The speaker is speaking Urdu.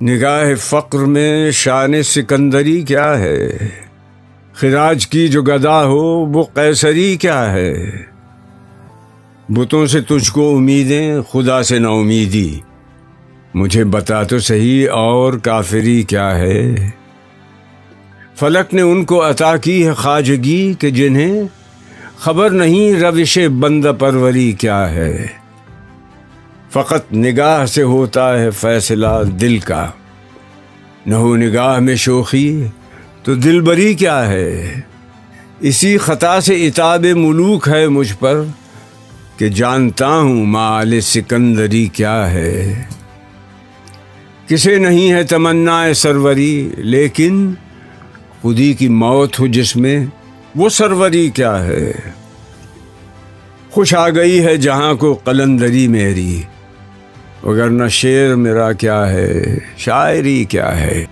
نگاہ فقر میں شان سکندری کیا ہے؟ خراج کی جو گدا ہو وہ قیصری کیا ہے؟ بتوں سے تجھ کو امیدیں، خدا سے نا امیدی، مجھے بتا تو صحیح اور کافری کیا ہے؟ فلک نے ان کو عطا کی ہے خواجگی کہ جنہیں خبر نہیں روش بندہ پروری کیا ہے۔ فقط نگاہ سے ہوتا ہے فیصلہ دل کا، نہ ہو نگاہ میں شوخی تو دل بری کیا ہے۔ اسی خطا سے عتاب ملوک ہے مجھ پر کہ جانتا ہوں مآل سکندری کیا ہے۔ کسے نہیں ہے تمنا سروری، لیکن خودی کی موت ہو جس میں وہ سروری کیا ہے۔ خوش آ گئی ہے جہاں کو قلندری میری، وگرنہ شعر میرا کیا ہے، شاعری کیا ہے۔